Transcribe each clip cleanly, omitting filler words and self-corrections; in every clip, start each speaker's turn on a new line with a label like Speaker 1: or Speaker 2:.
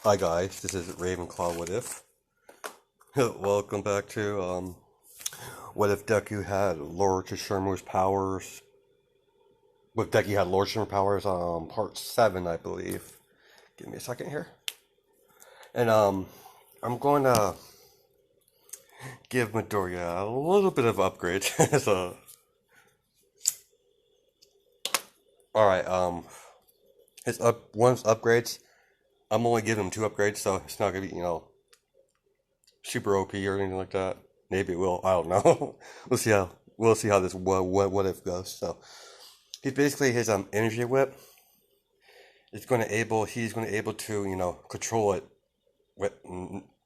Speaker 1: Hi guys, this is Ravenclaw What If. Welcome back to What If Deku had Lord Sesshomaru's powers. What if Deku had Lord Sesshomaru's powers part 7, I believe. Give me a second here. And I'm going to give Midoriya a little bit of upgrade. So alright, his upgrades, I'm only giving him 2 upgrades, so it's not gonna be, super OP or anything like that. Maybe it will. I don't know. We'll see how this what if goes. So he's basically his energy whip. He's going to able to control it with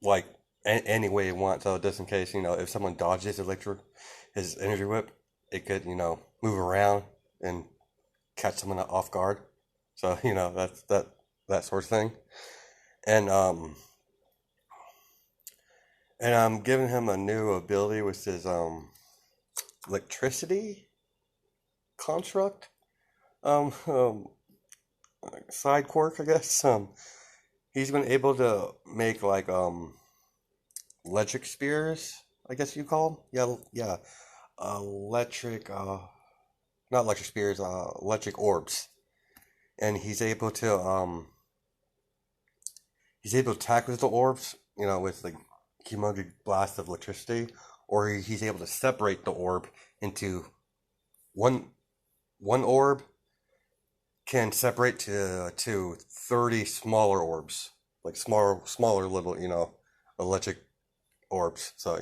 Speaker 1: like any way he wants. So just in case if someone dodges his energy whip, it could move around and catch someone off guard. So that's that sort of thing. And I'm giving him a new ability, which is electricity construct. Um, um, Side quirk, I guess. He's been able to make like electric spears, I guess you call them. Yeah, yeah. Electric, not electric spears. Electric orbs, and he's able to attack with the orbs. With like humongous blast of electricity, or he's able to separate the orb into one one orb can separate to 30 smaller orbs, like smaller little electric orbs. So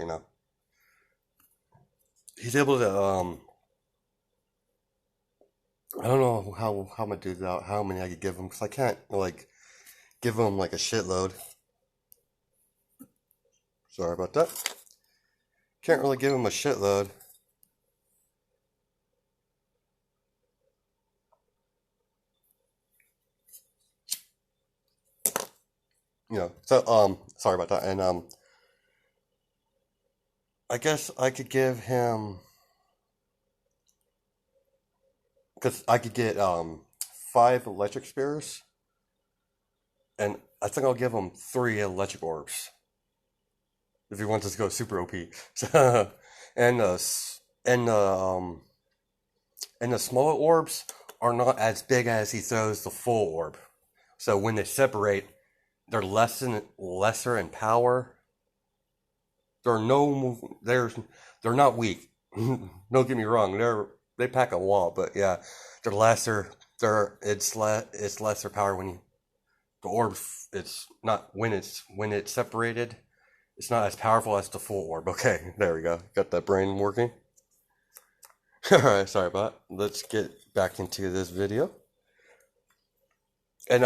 Speaker 1: he's able to I don't know how I'm gonna do that, how many I could give him, because I can't like give him like a shitload. Sorry about that. Can't really give him a shitload. So sorry about that. And I guess I could give him, because I could get 5 electric spears, and I think I'll give him 3 electric orbs if he wants us to go super OP. So, and and the and the smaller orbs are not as big as he throws the full orb. So when they separate, they're lesser in power. They're they're not weak. Don't get me wrong. They pack a wall, but yeah, they're lesser. It's lesser power when the orb. It's not when it's separated. It's not as powerful as the full orb. Okay, there we go. Got that brain working. All right, sorry about it. Let's get back into this video. And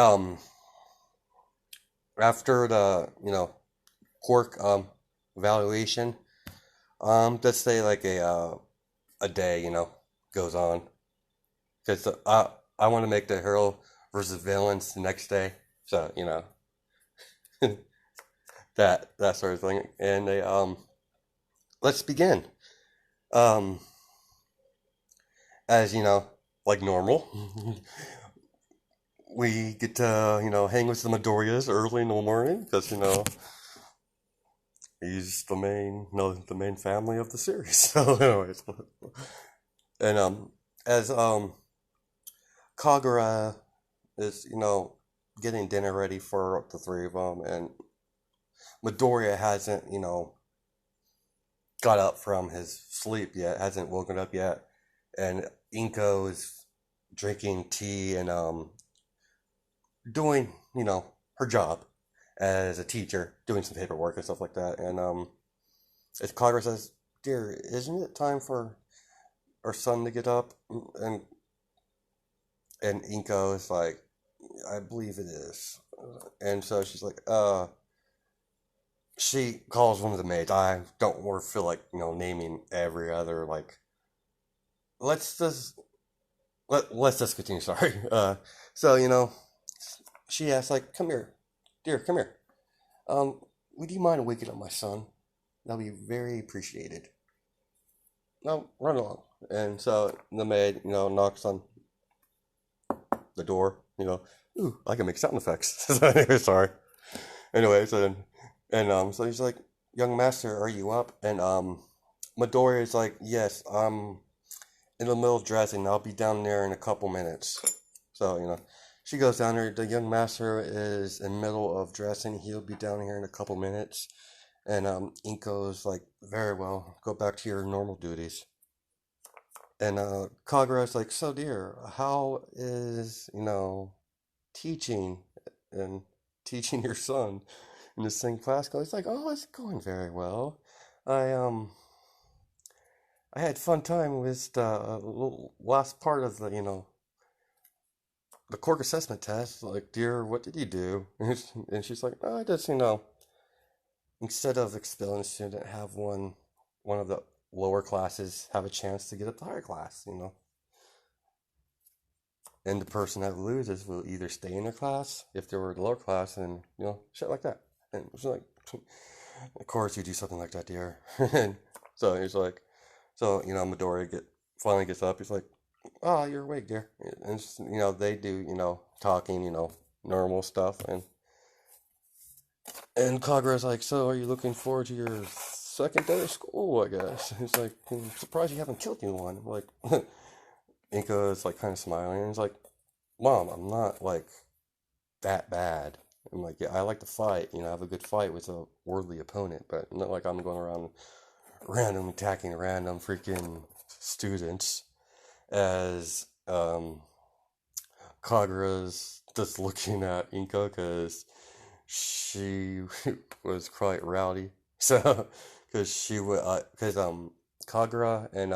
Speaker 1: after the quirk evaluation, let's say like a day goes on, because I want to make the hero versus villains the next day. So that sort of thing. And they let's begin. Um, as like normal, we get to hang with the Midoriyas early in the morning, because he's the main family of the series. So anyways, and as Kagura is getting dinner ready for the 3 of them, and Midoriya hasn't got up from his sleep yet, hasn't woken up yet, and Inko is drinking tea and doing her job as a teacher, doing some paperwork and stuff like that. And as Kagura says, "Dear, isn't it time for our son to get up?" And Inko is like, "I believe it is." And so she's like, she calls one of the maids. I don't feel like naming every other, like, let's just let's just continue. Sorry. So she asks, like, "Come here, dear, come here. Would you mind waking up my son? That'll be very appreciated. No, run along." And so the maid, knocks on the door. Ooh, I can make sound effects. So anyway, sorry. Anyway, so he's like, young master, are you up? And Midori is like, yes, I'm in the middle of dressing. I'll be down there in a couple minutes. So, she goes down there. The young master is in the middle of dressing. He'll be down here in a couple minutes. And Inko's like, very well, go back to your normal duties. And Kagura's like, so dear, how is, teaching and teaching your son in the same class? He's like, oh, it's going very well. I I had fun time with the last part of the core assessment test. Like, dear, what did you do? And she's like, oh, I just, instead of expelling a student, have one of the lower classes have a chance to get up to higher class. And the person that loses will either stay in their class if they were in the lower class, and shit like that. And she's like, of course you do something like that, dear. And so he's like, so Midori finally gets up. He's like, oh, you're awake, dear. And they do talking, normal stuff, and Kagura's like, so are you looking forward to your second day of school? I guess he's like, I'm surprised you haven't killed anyone. I'm like, Inka is like kind of smiling, and he's like, Mom, I'm not like that bad. I'm like, yeah, I like to fight, have a good fight with a worldly opponent, but not like I'm going around randomly attacking random freaking students as Kagura's just looking at Inka because she was quite rowdy. So, because she would, because Kagura and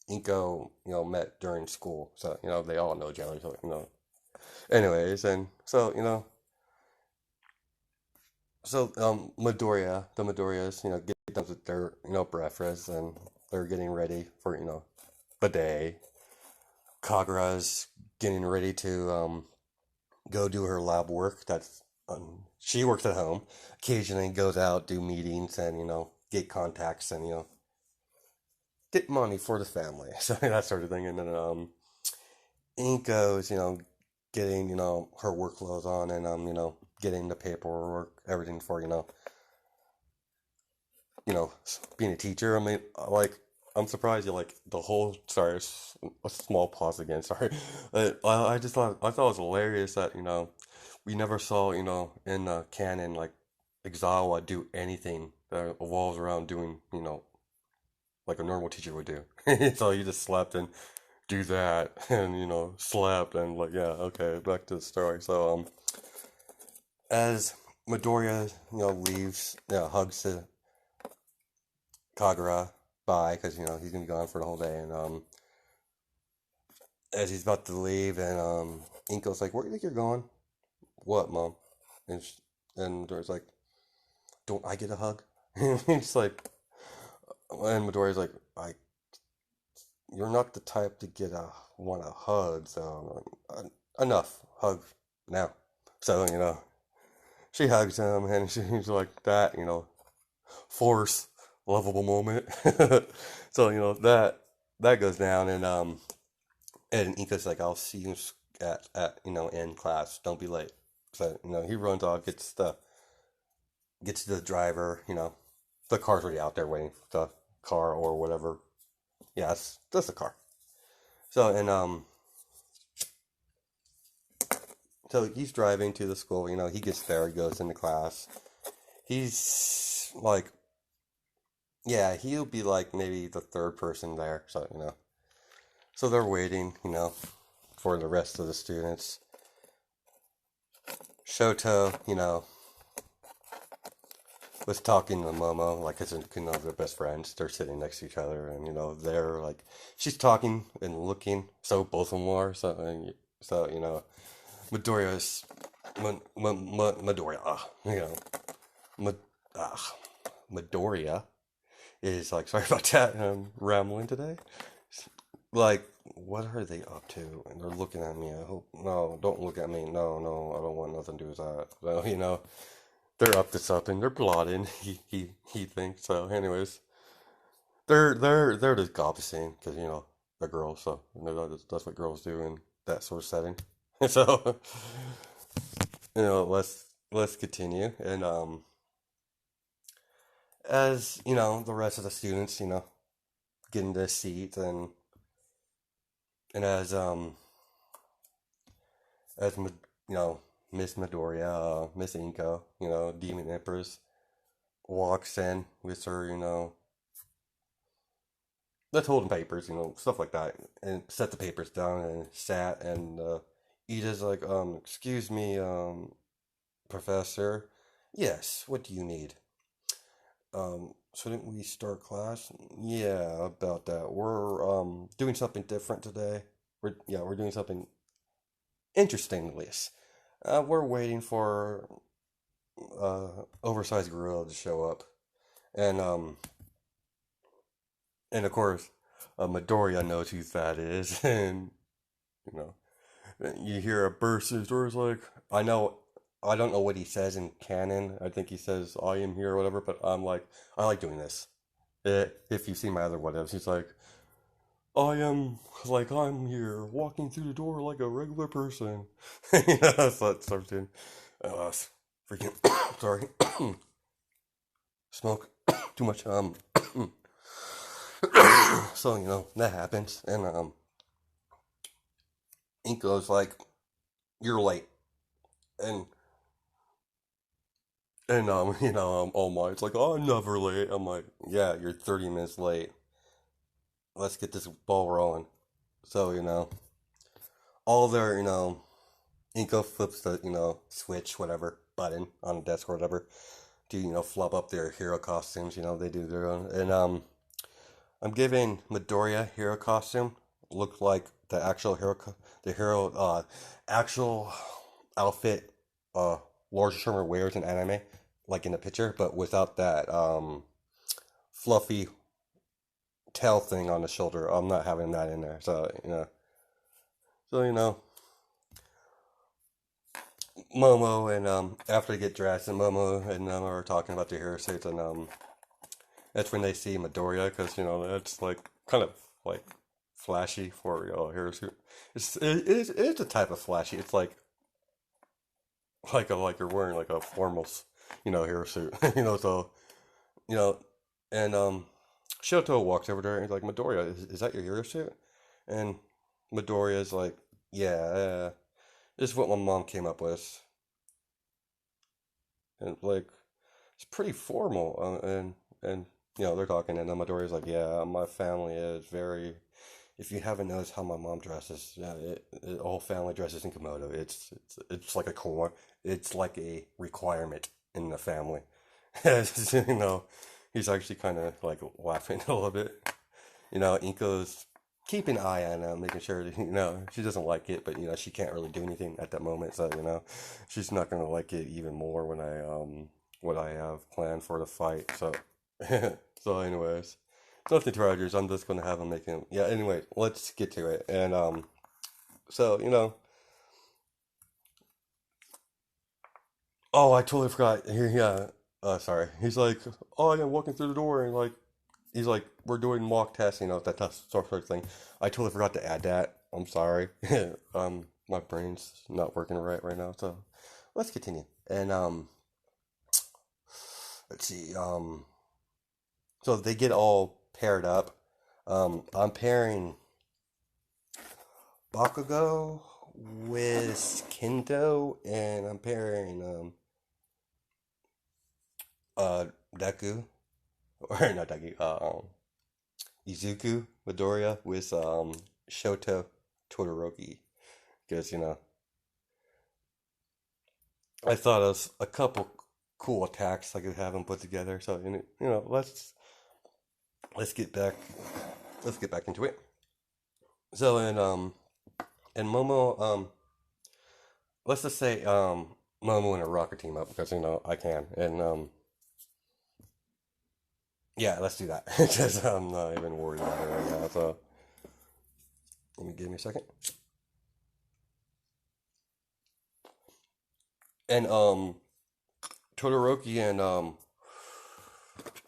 Speaker 1: Inko, met during school, so they all know each other. So. Anyways, and so Midoriya, the Midoriyas, get done with their breakfast, and they're getting ready for the day. Kagura's getting ready to go do her lab work. She works at home. Occasionally goes out, do meetings, and get contacts, and get money for the family, so that sort of thing. And then Inko's getting her workloads on, and getting the paperwork, everything for you know being a teacher. I mean, like, I'm surprised you like the whole. Sorry, a small pause again. Sorry, I just thought it was hilarious that we never saw in canon like Exawa do anything that revolves around doing like a normal teacher would do. So you just slept and do that, and slept, and like, yeah, okay, back to the story. So as Midoriya leaves, hugs to Kagura bye, because he's gonna be gone for the whole day, and as he's about to leave, and Inko's like, where do you think you're going? What, Mom? And Midoriya's like, don't I get a hug? And he's like, and Midoriya's like, you're not the type to get want a hug, so I'm like, enough hug now. So she hugs him, and she's like, that force lovable moment. So that goes down, and Inka's like, I'll see you at in class. Don't be late. So he runs off, gets to the driver. The car's already out there waiting for the car or whatever. Yeah, it's just a car. So so he's driving to the school. He gets there. He goes into class. He's like, yeah, he'll be like maybe the third person there. So so they're waiting, for the rest of the students. Shoto, was talking to Momo, like, as they're best friends. They're sitting next to each other, and they're like, she's talking and looking. So both of them are. So Midoriya's Midoriya, Mid, Midoriya is like, sorry about that. I'm rambling today. Like, what are they up to? And they're looking at me. I hope, no, don't look at me. No, no, I don't want nothing to do with that. So they're up to something. They're plotting. He thinks so. Anyways, they're just gossiping because they're girls, so that's what girls do in that sort of setting. So let's let's continue. And as you know, the rest of the students, get into seats, and as you know, Miss Midoriya, Miss Inko, Demon Empress walks in with her, let's hold papers, stuff like that, and set the papers down and sat, and Ida's like, excuse me, professor. Yes, what do you need? Shouldn't we start class? Yeah, about that. We're doing something different today. We're doing something interesting, at least. We're waiting for oversized gorilla to show up, and of course, Midoriya knows who that is, and you know, you hear a burst in his door. It's like, I know, I don't know what he says in canon. I think he says, "I am here," or whatever. But I'm like, I like doing this. If you see my other whatevs, he's like, I am like I'm here, walking through the door like a regular person. That's what starts doing. Uh, freaking sorry, smoke too much. So that happens, and Inko's like, "You're late," and oh my, it's like, "Oh, I'm never late." I'm like, "Yeah, you're 30 minutes late. Let's get this ball rolling." So all their Inko flips the switch whatever button on the desk or whatever to flub up their hero costumes. They do their own, and I'm giving Midoriya hero costume looked like the actual the hero actual outfit Lord Shermer wears in anime, like in the picture, but without that fluffy tail thing on the shoulder. I'm not having that in there. So Momo and after they get dressed, and Momo and are talking about the hero suits, and that's when they see Midoriya, because that's like kind of like flashy for hero suit. It is a type of flashy. It's like you're wearing like a formal hero suit. So you know and Shoto walks over there and he's like, Midoriya, is that your hero suit? And Midoriya's like, yeah, this is what my mom came up with, and like it's pretty formal. And they're talking, and then Midoriya's like, yeah, my family is very. If you haven't noticed how my mom dresses, yeah, the whole family dresses in kimono. It's like a core. It's like a requirement in the family. you know, he's actually kind of like laughing a little bit. Inko's keeping an eye on him, making sure that, she doesn't like it, but she can't really do anything at that moment. So she's not gonna like it even more when I what I have planned for the fight. So so anyways, nothing to Rogers. I'm just gonna have him make him. Yeah. Anyway, let's get to it. And so oh, I totally forgot. Here, yeah. Sorry. He's like, oh, I'm walking through the door, and like, he's like, we're doing mock tests, that sort of thing. I totally forgot to add that. I'm sorry. My brain's not working right now. So let's continue. And let's see. So they get all paired up. I'm pairing Bakugo with Kendo, and I'm pairing uh Deku, or not Deku, Izuku Midoriya with Shoto Todoroki, because I thought of a couple cool attacks I could have them put together. So let's get back let's get back into it. So and Momo, let's just say Momo and a rocket team up, because I can. And yeah, let's do that, because I'm not even worried about it right now. So let me give me a second. And Todoroki and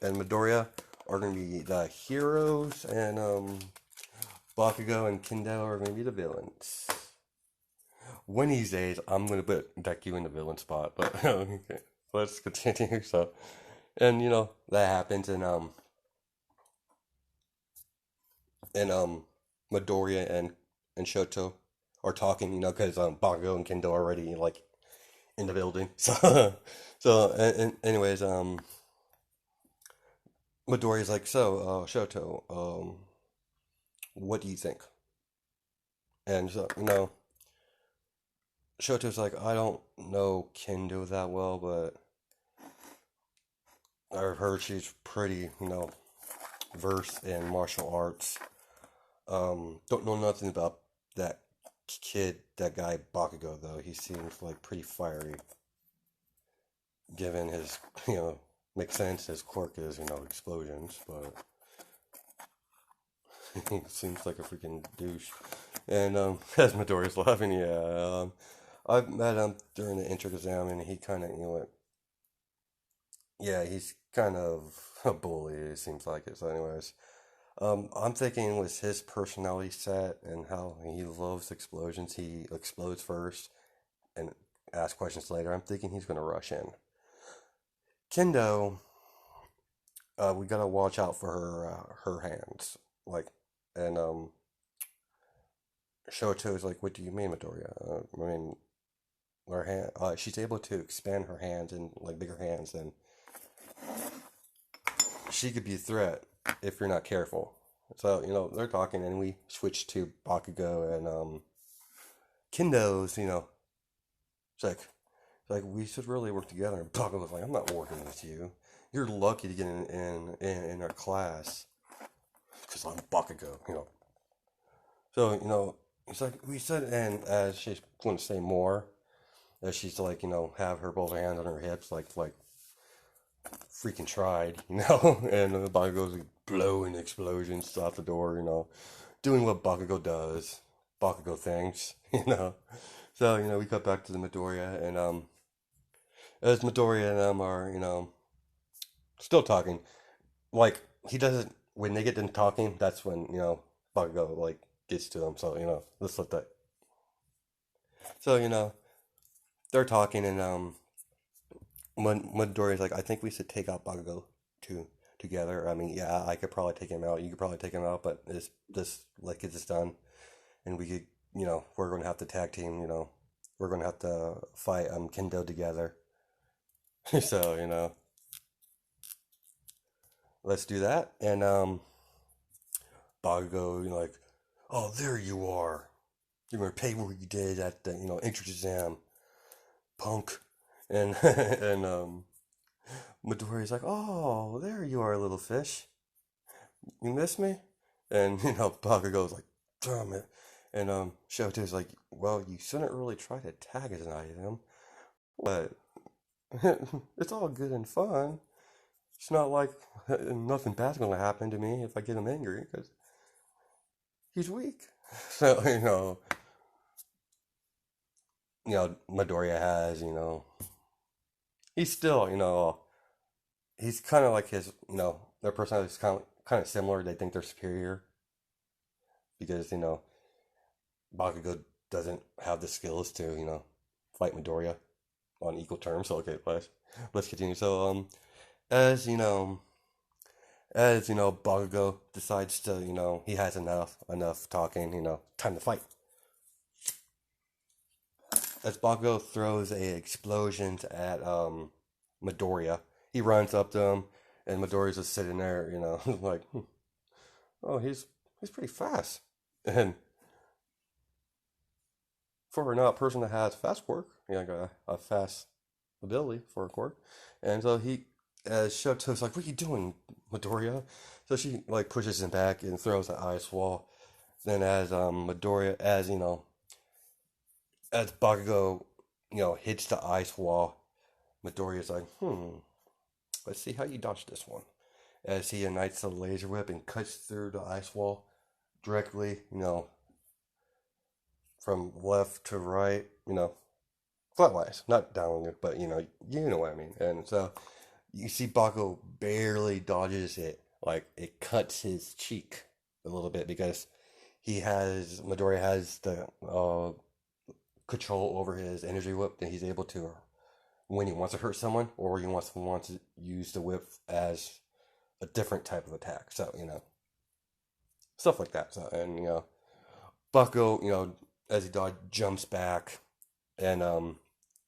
Speaker 1: Midoriya are gonna be the heroes, and Bakugo and Kendo are gonna be the villains. One of these days, I'm gonna put Deku in the villain spot. But okay, let's continue. So, and that happens, and Midoriya and Shoto are talking. Because Bakugo and Kendo are already like in the building. So anyways, Midoriya's like, so, Shoto, what do you think? And so, Shoto's like, I don't know Kendo that well, but I've heard she's pretty, versed in martial arts. Don't know nothing about that kid, that guy Bakugo, though. He seems like pretty fiery, given his, makes sense. His quirk is, explosions, but he seems like a freaking douche. And as Midoriya's laughing, yeah, I've met him during the intro exam, and he kind of, yeah, he's kind of a bully. It seems like it. So, anyways, I'm thinking with his personality set and how he loves explosions, he explodes first and asks questions later. I'm thinking he's gonna rush in. Kendo, we gotta watch out for her hands, like, and Shoto is like, what do you mean, Midoriya? I mean, her hand, she's able to expand her hands and like bigger hands, then she could be a threat if you're not careful. So they're talking, and we switch to Bakugo and Kendo's. It's like we should really work together. And Bakugo's like, I'm not working with you. You're lucky to get in our class because I'm Bakugo. So it's like we said, and as she's going to say more, as she's like have her both hands on her hips, like freaking tried, and the Bakugo's like blowing explosions out the door, doing what Bakugo does, Bakugo things, So we cut back to the Midoriya, and as Midoriya and them are, still talking, like he doesn't. When they get done talking, that's when Bakugo like gets to them. So let's let that. So they're talking, and Midoriya's like, I think we should take out Bakugo too together. I mean, yeah, I could probably take him out. You could probably take him out, but this like get this done, and we could, we're going to have to tag team. We're going to have to fight Kendo together. So let's do that. And Bakugo, like, oh, there you are. You're going to pay what you did at the entrance exam, punk. And and Midoriya's like, oh, there you are, little fish. You miss me? And Bakugo's like, damn it. And Shoto's like, well, you shouldn't really try to tag as an item, but it's all good and fun. It's not like nothing bad's gonna happen to me if I get him angry because he's weak. So Midoriya has he's still he's kind of like his their personality is kind of similar. They think they're superior because Bakugo doesn't have the skills to fight Midoriya on equal terms. So okay, let's continue. So as Bakugo decides to he has enough talking. Time to fight. As Bakugo throws a explosion at Midoriya, he runs up to him, and Midoriya's just sitting there, like, oh, he's pretty fast, and for a not person that has fast quirk, like a fast ability for a quirk, and so as Shoto's like, what are you doing, Midoriya? So she like pushes him back and throws an ice wall. Then as Midoriya, as Bakugo, hits the ice wall, Midoriya's like, let's see how you dodge this one. As he ignites a laser whip and cuts through the ice wall directly, from left to right, flatwise, not downward, but you know what I mean. And so you see Bakugo barely dodges it, like it cuts his cheek a little bit because Midoriya has the control over his energy whip, then he's able to, when he wants to hurt someone, or he wants to use the whip as a different type of attack. So, stuff like that. So, and, Bucko, as he died, jumps back, and,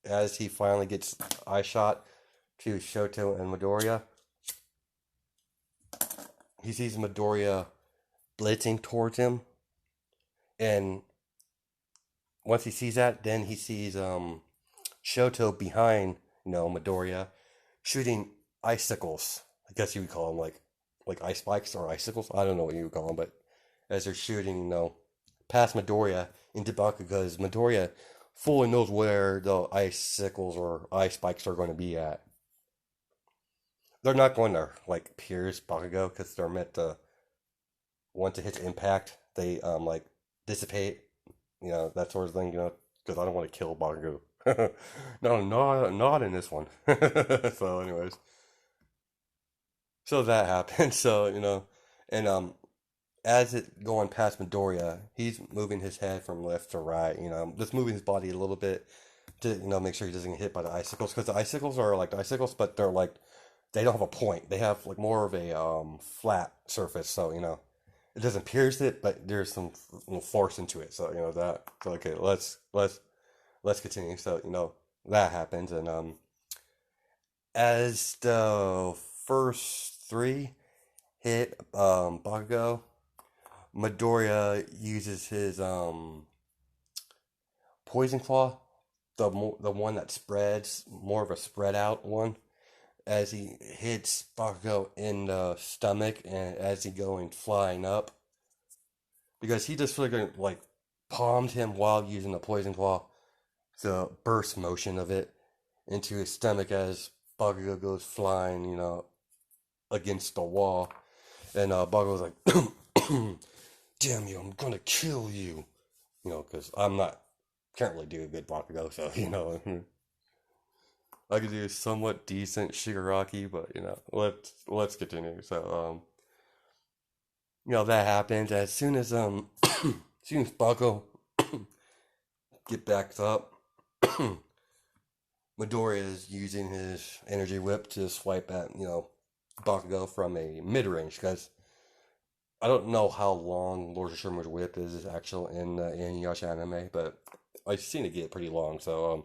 Speaker 1: as he finally gets eye shot to Shoto and Midoriya, he sees Midoriya blitzing towards him, and once he sees that, then he sees Shoto behind, Midoriya, shooting icicles. I guess you would call them like ice spikes or icicles. I don't know what you would call them, but as they're shooting, past Midoriya into Bakugo, because Midoriya fully knows where the icicles or ice spikes are going to be at. They're not going to pierce Bakugo because they're meant to, once it hits impact, they dissipate, that sort of thing, because I don't want to kill Bakugo. No, not in this one. So, anyways, so that happened. So, and as it going past Midoriya, he's moving his head from left to right, just moving his body a little bit to, make sure he doesn't get hit by the icicles, because the icicles are like the icicles, but they're they don't have a point. They have more of a flat surface, so it doesn't pierce it, but there's some force into it. So that. So okay, let's continue. So that happens, and as the first three hit Bakugo, Midoriya uses his poison claw, the one that spreads, more of a spread out one, as he hits Bakugo in the stomach, and as he going flying up, because he just palmed him while using the poison claw, the burst motion of it into his stomach as Bakugo goes flying, against the wall, and Bakugo's like, "Damn you, I'm gonna kill you," because can't really do a good Bakugo, so I could do somewhat decent Shigaraki, but let's continue. So that happens as soon as as soon as Bakugo get back up. Midoriya is using his energy whip to swipe at Bakugo from a mid range, because I don't know how long Lord Sherman's whip is actual in Inuyasha anime, but I've seen it get pretty long. So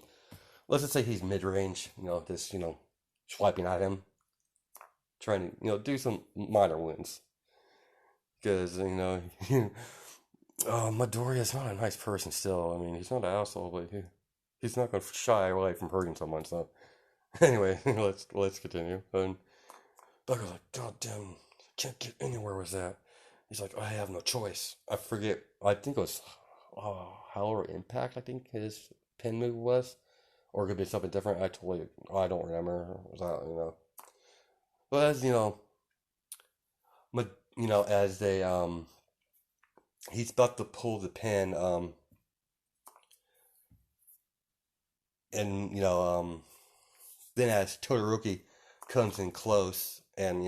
Speaker 1: let's just say he's mid range, just swiping at him, trying to do some minor wins, because Midoriya's not a nice person still. I mean, he's not an asshole, but he's not going to shy away from hurting someone. So anyway, let's continue. And Bucko's like, "God damn, can't get anywhere with that." He's like, "I have no choice." I forget. I think it was Howl Impact. I think his pin move was, or it could be something different. I don't remember. Was that But as as they he's about to pull the pin, and then as Todoroki comes in close and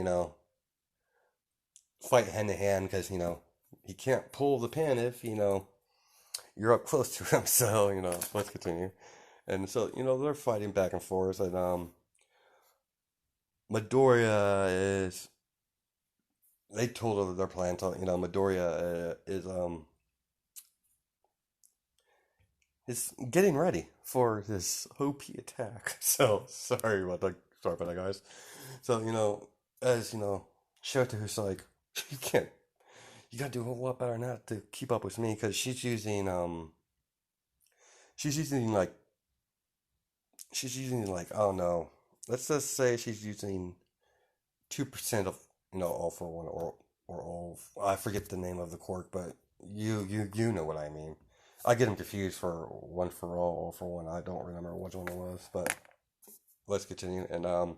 Speaker 1: fight hand to hand, because he can't pull the pin if you're up close to him. So let's continue. And so they're fighting back and forth, and Midoriya is. They told her their plan. So Midoriya is getting ready for this OP attack. So sorry about that, guys. So as Shoto's like, you can't. You gotta do a whole lot better than that to keep up with me, because she's using I don't know. Let's just say she's using 2% of all for one, or all. I forget the name of the quirk, but you know what I mean. I get them confused for one for all for one. I don't remember which one it was, but let's continue. And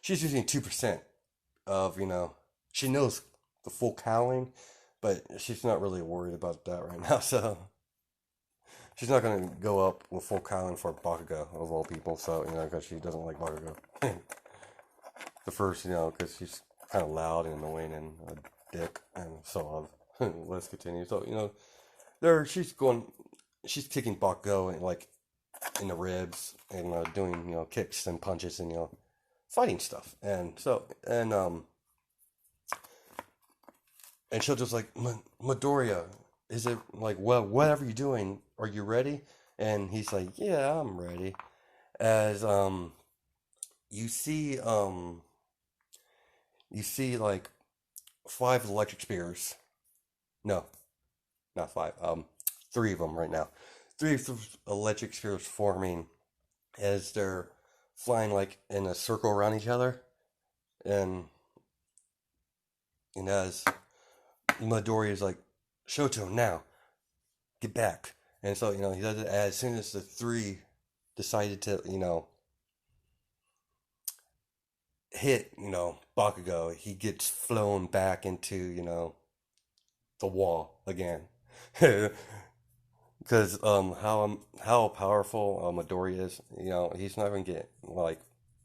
Speaker 1: she's using 2% of She knows the full cowling, but she's not really worried about that right now. So she's not gonna go up with full cowling for Bakugo of all people. So because she doesn't like Bakugo. The first, because she's kind of loud and annoying and a dick, and so on. Let's continue. So she's going. she's kicking Bakugo and like in the ribs and doing kicks and punches and fighting stuff. And she'll just like, Midoriya, is it like, well, whatever you're doing, are you ready? And he's like, yeah, I'm ready. As you see like five electric spears. No, not five. Three of them right now. Three of the electric spears forming as they're flying like in a circle around each other, and as Midori is like, Shoto, now get back. And so he does it as soon as the three decided to hit Bakugo, he gets flown back into the wall again. Because how powerful Midori is, he's not even get like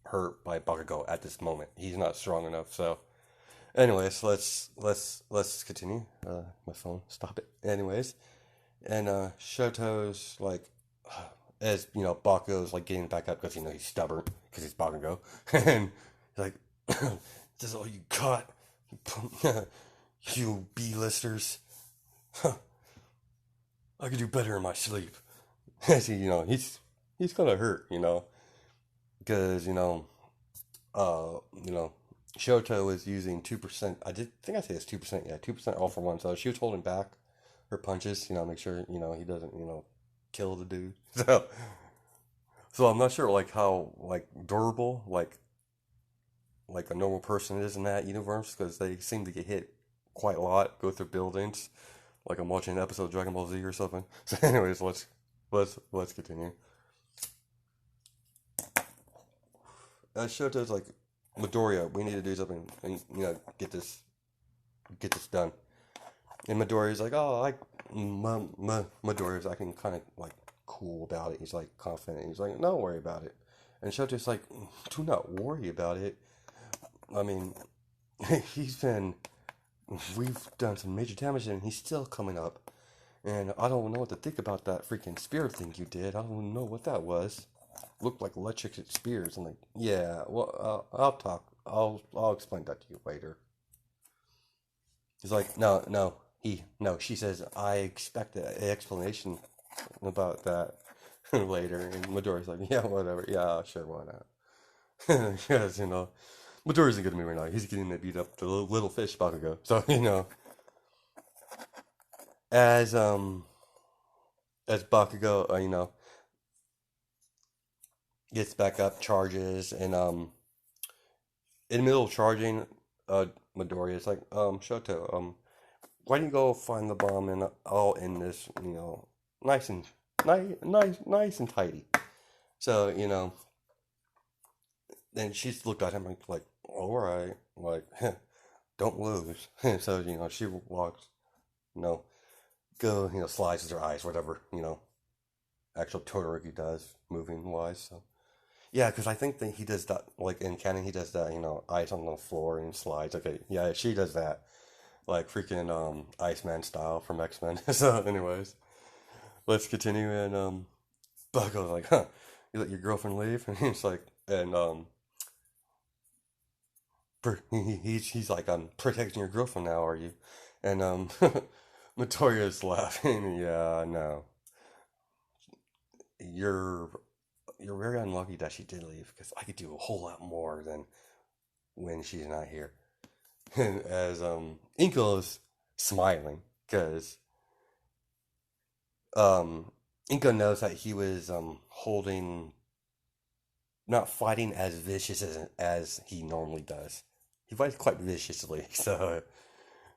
Speaker 1: hurt by Bakugo at this moment. He's not strong enough. So, anyways, let's continue. My phone, stop it. Anyways, and Shoto's like, as Bakugo's like getting back up because he's stubborn because he's Bakugo, and he's like, "This is all you got, you B-listers." I could do better in my sleep. See, he's kind of hurt, because Shoto is using 2%. I did think I said it's 2%. Yeah, 2% all for one. So she was holding back her punches, make sure he doesn't kill the dude. So I'm not sure like how like durable like a normal person is in that universe because they seem to get hit quite a lot, go through buildings. Like I'm watching an episode of Dragon Ball Z or something. So, anyways, let's continue. Shoto's like, Midoriya, we need to do something and get this done. And Midoriya's like, oh, Midoriya's acting kind of like cool about it. He's like confident. He's like, don't worry about it. And Shoto's like, do not worry about it. I mean, we've done some major damage and he's still coming up. And I don't know what to think about that freaking spear thing you did. I don't know what that was. Looked like electric spears. I'm like, yeah, well, I'll talk. I'll explain that to you later. He's like, no. She says, I expect an explanation about that later. And Midoriya's like, yeah, whatever. Yeah, sure, why not? Because, Midoriya's in a good mood right now. He's getting to beat up the little fish Bakugo. So, as Bakugo, gets back up, charges, and in the middle of charging, Midoriya is like, Shoto, why don't you go find the bomb and I'll end this, nice and nice and tidy. So, then she's looked at him like, all right, like, don't lose. So, she walks, slides her eyes, whatever, actual Todoroki does, moving wise. So, yeah, because I think that he does that, like in canon, he does that, eyes on the floor and slides. Okay, yeah, she does that, like freaking Iceman style from X-Men. So, anyways, let's continue. And Bucko's like, huh, you let your girlfriend leave? And he's like, and he's like, I'm protecting your girlfriend now, are you? And Matoya's laughing. Yeah, no, you're very unlucky that she did leave because I could do a whole lot more than when she's not here. And as Inko's smiling because Inko knows that he was holding, not fighting as vicious as he normally does. He fights quite viciously, so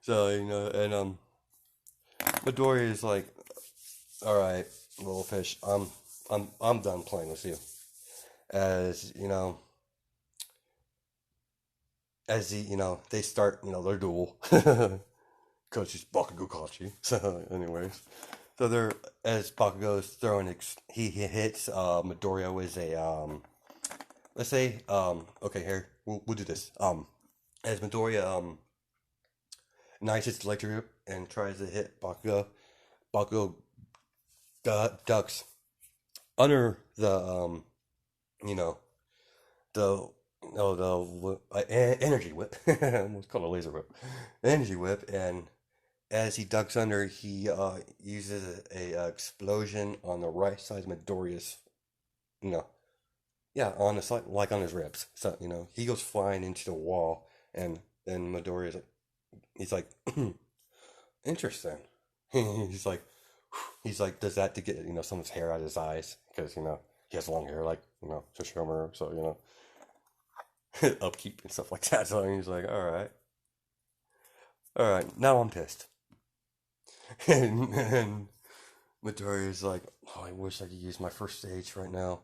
Speaker 1: and Midori is like, all right, little fish, I'm done playing with you. As they start their duel because she's Bakugo Kachi. So anyways, so they're as Bakugo is throwing he hits Midoriya with a let's say okay, here we'll do this as Midoriya Knights hits electric and tries to hit Bakugo. Bakugo ducks under the you know, the no the energy whip. It's called a laser whip, energy whip, and as he ducks under, he uses a explosion on the right side of Midoriya's, you know, yeah, on the side, like on his ribs. So he goes flying into the wall, and then Midoriya's like, he's like, interesting. he's like, he's like, does that to get someone's hair out of his eyes because he has long hair like sesshomaru, so upkeep and stuff like that. So he's like, all right, now I'm pissed. and Midoriya's like, oh, I wish I could use my first stage right now.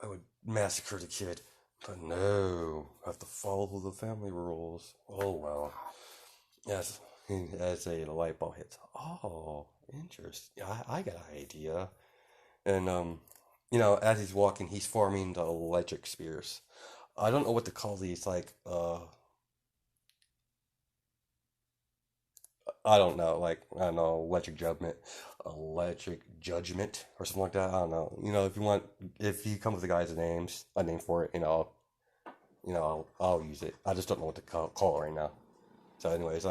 Speaker 1: I would massacre the kid. But no, I have to follow the family rules. Oh well. As as a light bulb hits. Oh, interesting. I got an idea. And as he's walking, he's forming the electric spears. I don't know what to call these. Like I don't know. Like I don't know, electric judgment, or something like that. I don't know. If you want, if you come with the guy's names, a name for it, I'll use it. I just don't know what to call it right now. So, anyways,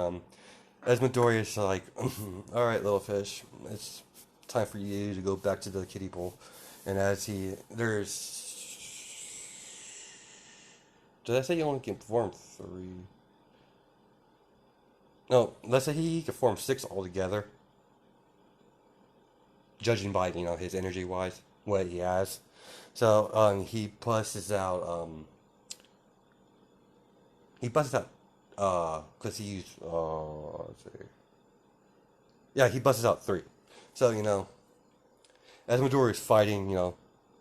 Speaker 1: as Midoriya's like, all right, little fish, it's time for you to go back to the kiddie pool. And as did I say you only can perform 3? No, let's say he can form 6 altogether, judging by his energy wise, what he has. So he busts out because he used let's see. Yeah, he busts out 3. So as Midori is fighting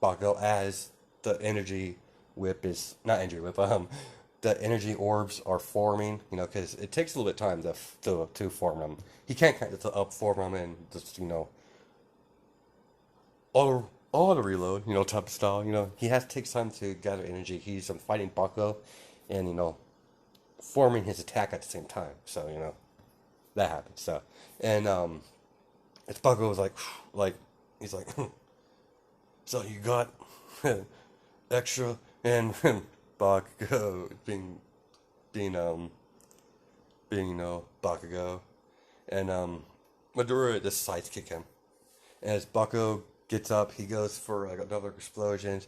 Speaker 1: Bakugo, as the energy whip is not energy whip the energy orbs are forming, because it takes a little bit of time to form them. He can't kind of up form them and just auto reload, type of style. He has to take time to gather energy. He's fighting Bakugo, and forming his attack at the same time. So that happens. So and it's Bakugo was like he's like, so you got extra, and Bakugo being Bakugo, and Madara decides to kick him. And as Bakugo gets up, he goes for like another explosion,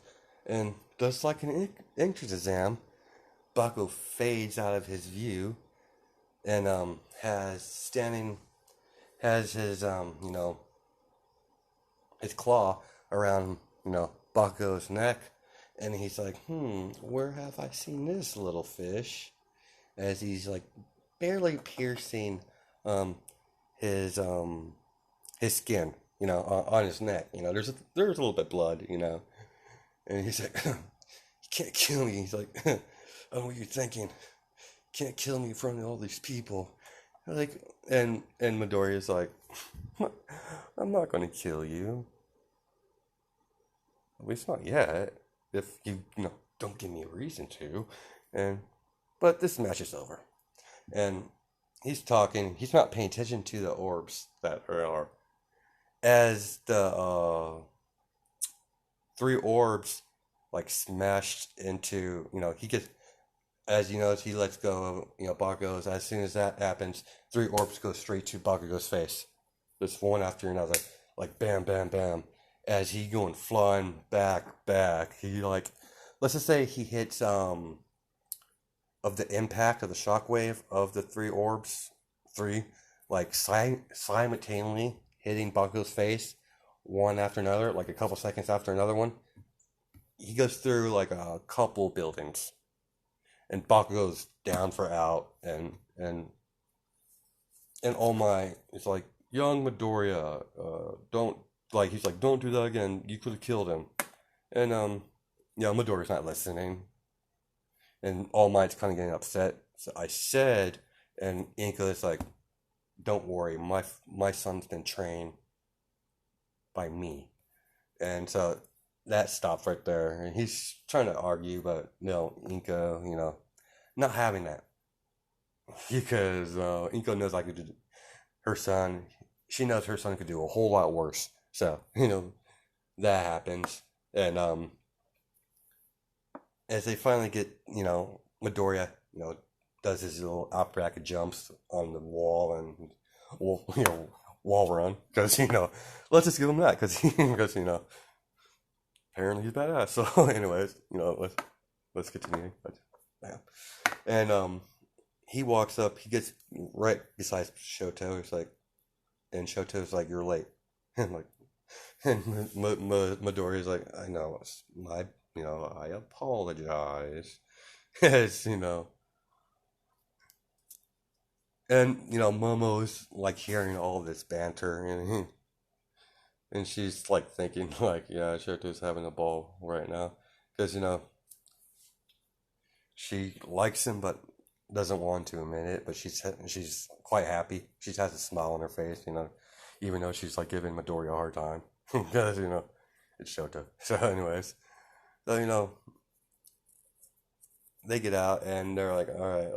Speaker 1: and just like an entrance exam, Bakugo fades out of his view, and has his claw around Bakugo's neck, and he's like, where have I seen this little fish? As he's like barely piercing his skin, on his neck. There's a little bit of blood, and he's like, you can't kill me. He's like, I don't know what you're thinking. You can't kill me in front of all these people. Like, and Midoriya's like, I'm not gonna kill you. At least not yet. If you don't give me a reason to. But this match is over, and he's talking. He's not paying attention to the orbs that are as the 3 orbs like smashed into. He gets, as he lets go of Bakugo's. As soon as that happens, 3 orbs go straight to Bakugo's face, just one after another, like bam, bam, bam. As he going flying back, he like, let's just say he hits of the impact of the shockwave of the 3 orbs, 3 like simultaneously hitting Bakugo's face, one after another, like a couple seconds after another one. He goes through like a couple buildings, and Bakugo's down for out, and All Might is like, young Midoriya, don't, like, he's like, don't do that again. You could have killed him. And Midoriya's not listening, and All Might's kind of getting upset. So I said, and Inko is like, don't worry, my son's been trained by me, and so that stops right there. And he's trying to argue, but Inko, not having that, because Inko knows I could do her son. She knows her son could do a whole lot worse So, that happens. And as they finally get, Midoriya, does his little outback jumps on the wall and, well, wall run. Because, let's just give him that. Because, apparently he's badass. So, anyways, let's continue. But, yeah. And he walks up, he gets right beside Shoto. He's like, and Shoto's like, "You're late." And like, and Midoriya's like, "I know, it's my, I apologize." As and Momo's like hearing all this banter, and she's like thinking like, "Yeah, Shoto's having a ball right now," because she likes him, but doesn't want to admit it. But she's quite happy. She has a smile on her face, even though she's like giving Midoriya a hard time because it's Shoto. So, anyways, so they get out and they're like, "All right,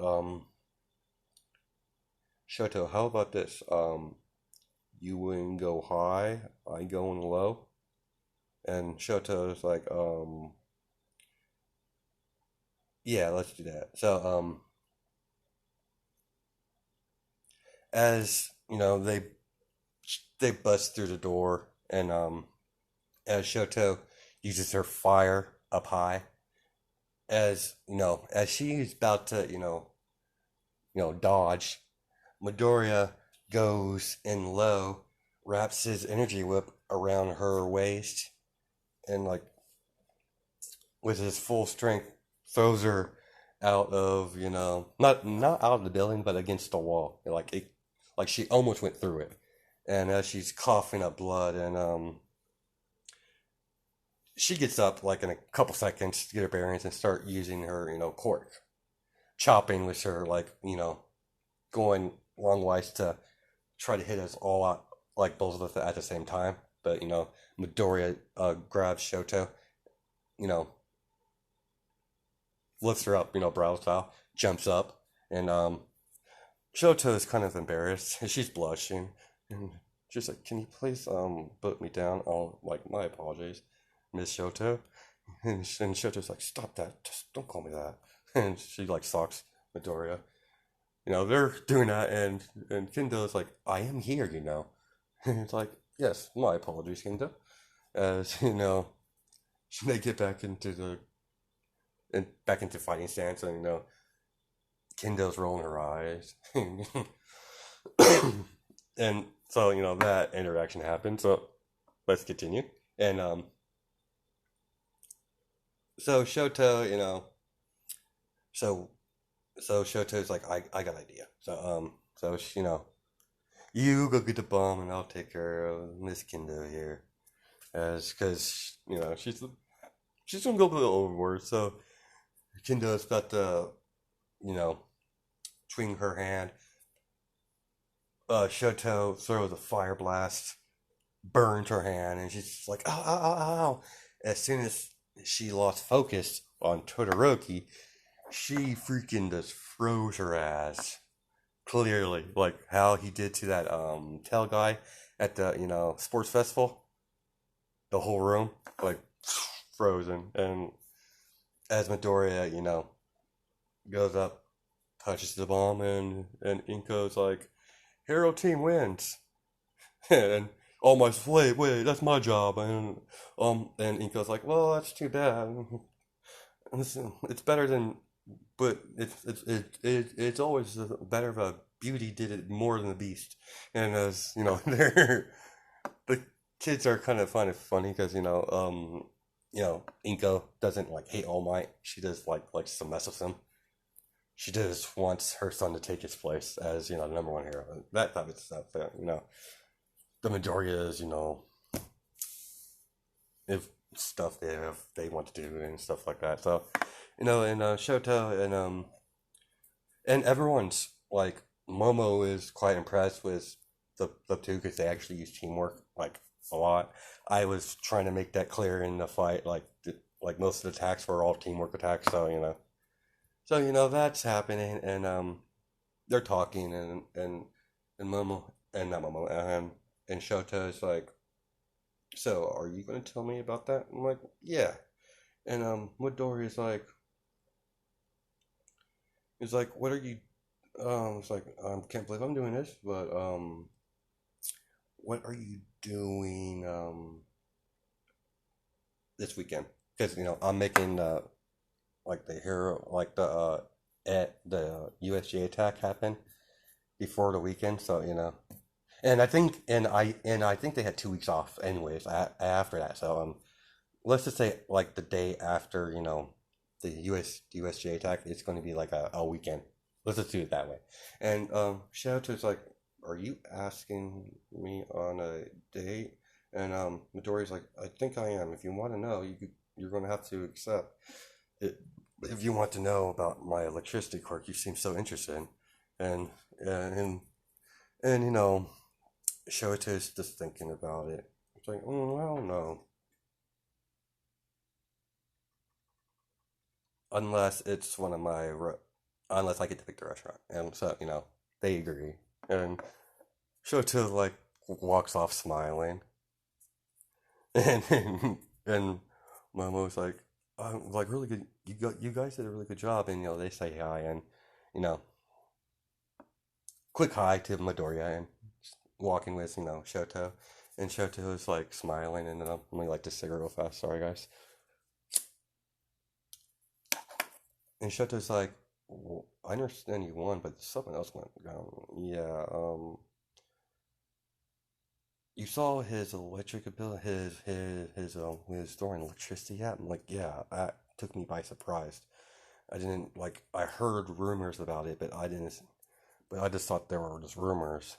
Speaker 1: Shoto, how about this? You wouldn't go high, I going low." And Shoto's like, "Yeah, let's do that." So, as they bust through the door, and as Shoto uses her fire up high, as she's about to dodge, Midoriya goes in low, wraps his energy whip around her waist, and like with his full strength throws her out of not out of the building but against the wall, like she almost went through it. And as she's coughing up blood, and she gets up like in a couple seconds to get her bearings and start using her quirk, chopping with her, like going long ways to try to hit us all out, like both of us at the same time. But Midoriya grabs Shoto, you know lifts her up, Braille style, jumps up, and Shoto is kind of embarrassed. She's blushing, and she's like, "Can you please put me down?" Oh, like, my apologies, Miss Shoto. And Shoto's like, "Stop that! Just don't call me that." And she like socks Midoriya. They're doing that, and Kendo's like, "I am here," And it's like, "Yes, my apologies, Kendo." As they get back into fighting stance, and Kendo's rolling her eyes, and so that interaction happened. So let's continue. And so Shoto, so Shoto's like, I got an idea. So so you go get the bomb, and I'll take care of Miss Kendo here, as because she's gonna go a little overboard. So Kendo's about to you know swing her hand. Shoto throws a fire blast, burns her hand, and she's just like, "Ow, ow, ow, ow, ow." As soon as she lost focus on Todoroki, she freaking just froze her ass. Clearly, like how he did to that tail guy at the sports festival. The whole room like frozen, and as Midoriya goes up, touches the bomb, and Inko's like, "Hero team wins." And almost, wait, that's my job. And Inko's like, "Well, that's too bad. It's better than, but it's always better if a beauty did it more than the beast." And as they're the kids are kind of find it funny because Inko doesn't like hate All Might. She just likes to mess with him. She just wants her son to take his place as the number one hero. That type of stuff. The majority is if stuff they want to do and stuff like that. So and Shoto and everyone's like, Momo is quite impressed with the two because they actually use teamwork like a lot. I was trying to make that clear in the fight, like most of the attacks were all teamwork attacks. So that's happening, and they're talking, and Momo and not Momo and Shoto is like, so are you gonna tell me about that? I'm like, yeah. And Midori's like, he's like, what are you? It's like, I can't believe I'm doing this, but what are you doing this weekend? Because I'm making like the hero, like the USJ attack happen before the weekend, so and I think they had 2 weeks off anyways after that, so let's just say like the day after the USJ attack, it's going to be like a weekend. Let's just do it that way. And Shouto's like, are you asking me on a date? And Midori's like, I think I am. If you want to know, you're going to have to accept it. If you want to know about my electricity quirk, you seem so interested in. And and and Shoto's just thinking about it. It's like, I don't know. Unless it's one of my, unless I get to pick the restaurant. And so, they agree. And Shoto, like, walks off smiling. And, and Momo's like, really good. You guys did a really good job. And, they say hi. And, you know, quick hi to Midoriya and walking with, Shoto. And Shoto is like smiling. And then let me light this cigarette real fast. Sorry, guys. And Shoto's like, well, I understand you won, but something else went down. Yeah, you saw his electric ability, his storing electricity at. I'm like, yeah, that took me by surprise. I didn't like. I heard rumors about it, but I didn't. But I just thought there were just rumors.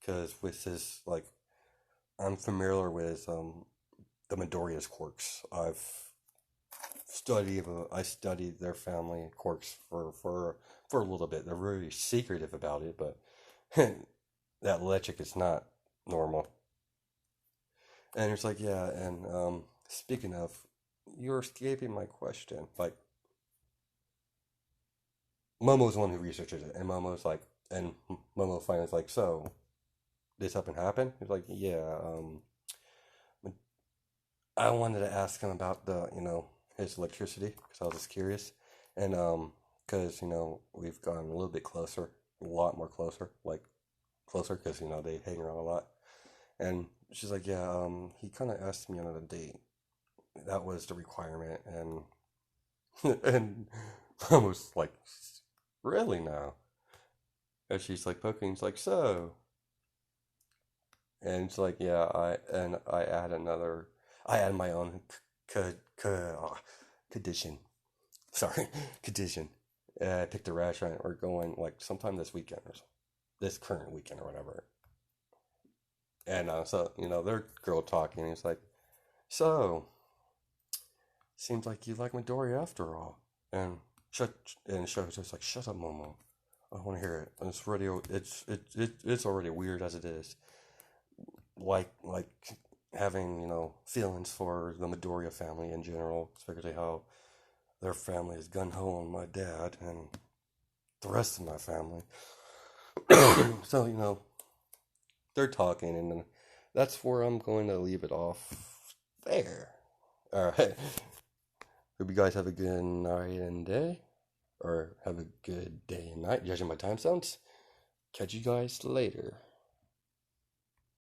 Speaker 1: Because with his I'm familiar with the Midoriya's quirks. I studied their family quirks for a little bit. They're very secretive about it, but that electric is not normal. And it's like, yeah, and speaking of, you're escaping my question. Like, Momo's the one who researches it, and Momo finally is like, so this up and happened? He's like, yeah, I wanted to ask him about his electricity because I was just curious, and because we've gotten a little bit closer, a lot more closer, like closer because they hang around a lot, and she's like, yeah, he kind of asked me on a date. That was the requirement, and and I was like, really now? And she's like poking, it's like so, and it's like, yeah, I add my own c- c- uh, condition. Sorry, condition. I picked a restaurant. We're going like sometime this weekend or this current weekend or whatever. And so they're girl talking. It's like, so seems like you like Midori after all. And shut and Sho's just like, shut up, Momo. I don't want to hear it. It's radio. It's already weird as it is. Like having feelings for the Midoriya family in general, especially how their family is gun ho on my dad and the rest of my family. So they're talking, and then that's where I'm going to leave it off there. All right. Hope you guys have a good night and day, or have a good day and night, judging by time zones. Catch you guys later.